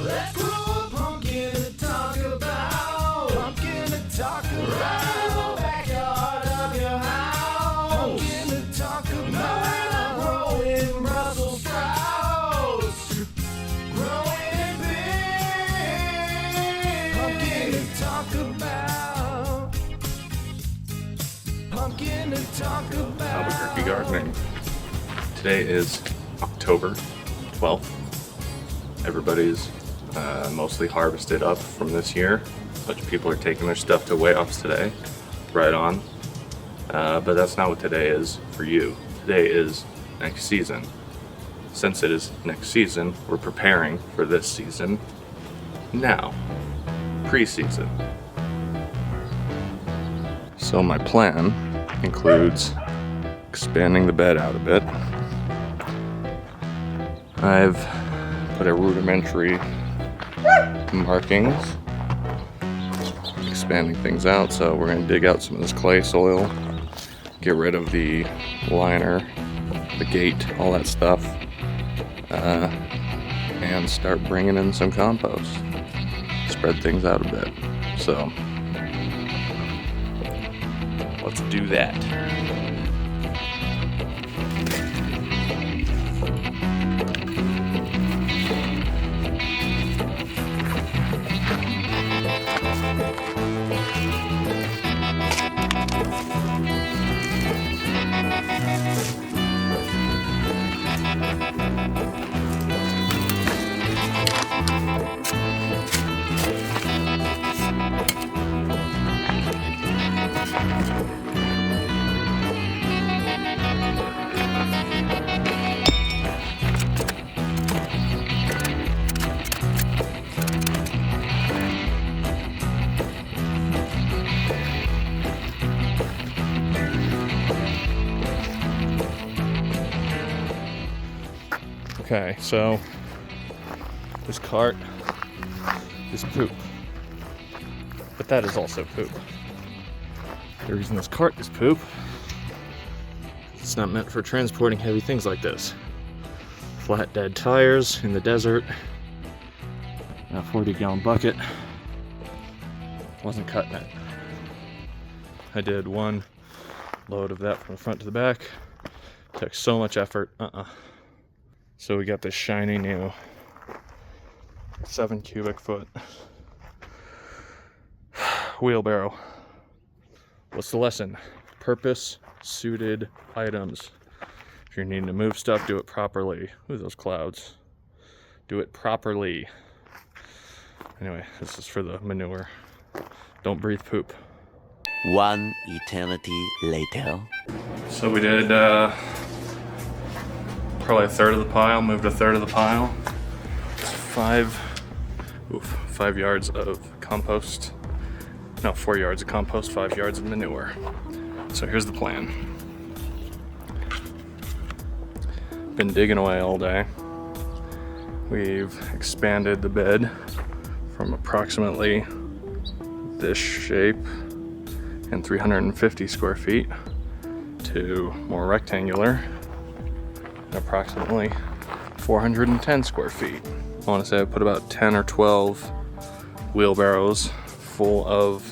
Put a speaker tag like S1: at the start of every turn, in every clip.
S1: Let's grow a pumpkin to talk about. Pumpkin to talk about. Backyard of your house. Pumpkin to talk about. Growing Brussels sprouts. Growing big. Pumpkin to talk about. Pumpkin to talk about.
S2: Albuquerque gardening. Today is October 12th. Everybody's mostly harvested up from this year. A bunch of people are taking their stuff to weigh-offs today. Right on. But that's not what today is for you. Today is next season. Since it is next season, we're preparing for this season now. Pre-season. So my plan includes expanding the bed out a bit. I've put a rudimentary markings, expanding things out. So we're going to dig out some of this clay soil, get rid of the liner, the gate, all that stuff, and start bringing in some compost. Spread things out a bit. So let's do that. Okay, so this cart is poop, but that is also poop. The reason this cart is poop, it's not meant for transporting heavy things like this. Flat dead tires in the desert, a 40-gallon bucket, wasn't cutting it. I did one load of that from the front to the back, took so much effort, So we got this shiny new 7 cubic foot wheelbarrow. What's the lesson? Purpose suited items. If you're needing to move stuff, do it properly. Ooh, those clouds. Do it properly. Anyway, this is for the manure. Don't breathe poop.
S3: One eternity later.
S2: So we did probably a third of the pile, moved a third of the pile. It's 5 yards of compost. No, 4 yards of compost, 5 yards of manure. So here's the plan. Been digging away all day. We've expanded the bed from approximately this shape and 350 square feet to more rectangular, approximately 410 square feet. I want to say I put about 10 or 12 wheelbarrows full of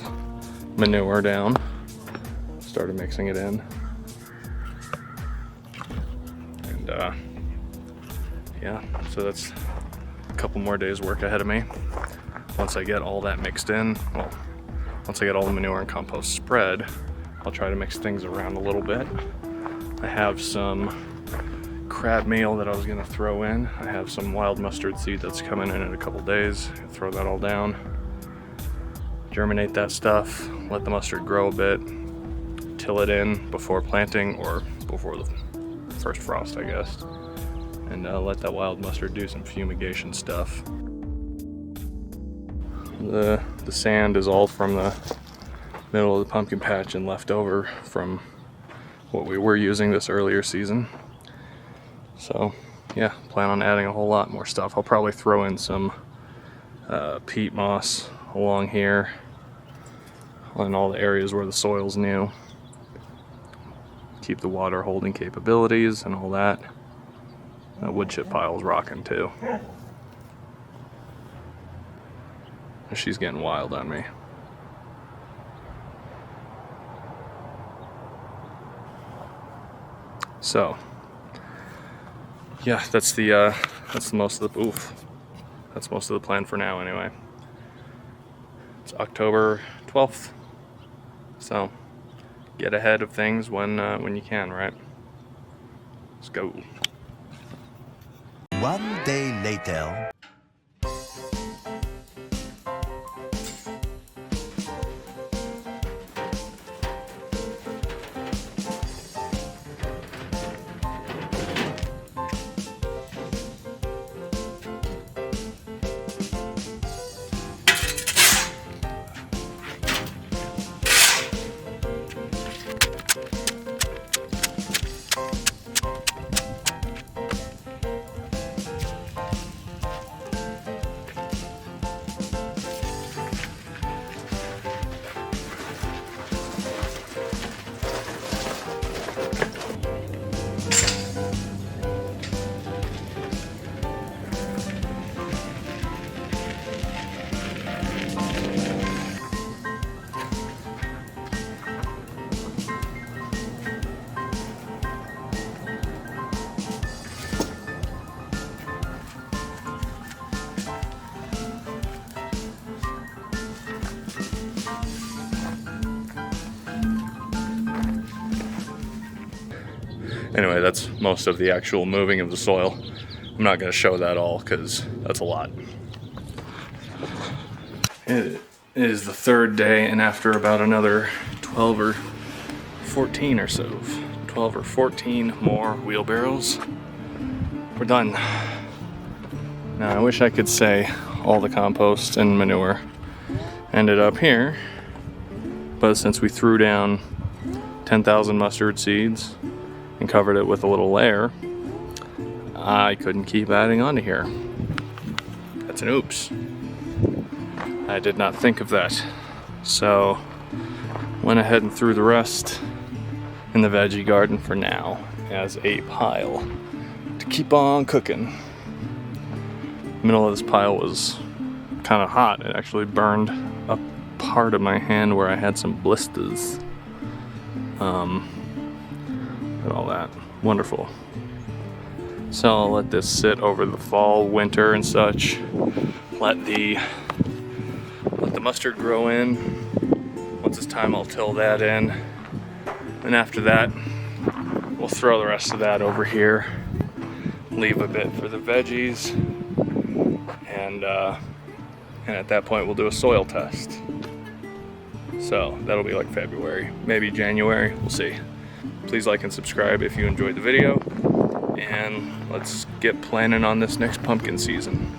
S2: manure down. Started mixing it in. And yeah, so that's a couple more days work ahead of me. Once I get all that mixed in, well, once I get all the manure and compost spread, I'll try to mix things around a little bit. I have some crab meal that I was gonna throw in. I have some wild mustard seed that's coming in a couple days. Throw that all down, germinate that stuff, let the mustard grow a bit, till it in before planting or before the first frost, I guess, and let that wild mustard do some fumigation stuff. The sand is all from the middle of the pumpkin patch and left over from what we were using this earlier season. So yeah, plan on adding a whole lot more stuff. I'll probably throw in some peat moss along here in all the areas where the soil's new. Keep the water holding capabilities and all that. Wood chip pile's rocking too. She's getting wild on me. So, yeah, that's the most of the that's most of the plan for now anyway. It's October 12th. So, get ahead of things when you can, right? Let's go.
S3: 1 day later.
S2: Anyway, that's most of the actual moving of the soil. I'm not going to show that all because that's a lot. It is the third day, and after about another 12 or 14 or so, 12 or 14 more wheelbarrows, we're done. Now I wish I could say all the compost and manure ended up here, but since we threw down 10,000 mustard seeds and covered it with a little layer, I couldn't keep adding on to here. That's an oops. I did not think of that. So went ahead and threw the rest in the veggie garden for now as a pile to keep on cooking. The middle of this pile was kind of hot. It actually burned a part of my hand where I had some blisters. And all that. Wonderful. So I'll let this sit over the fall, winter, and such. Let the mustard grow in. Once it's time, I'll till that in. And after that, we'll throw the rest of that over here. Leave a bit for the veggies. And at that point, we'll do a soil test. So that'll be like February, maybe January, we'll see. Please like and subscribe if you enjoyed the video, and let's get planning on this next pumpkin season.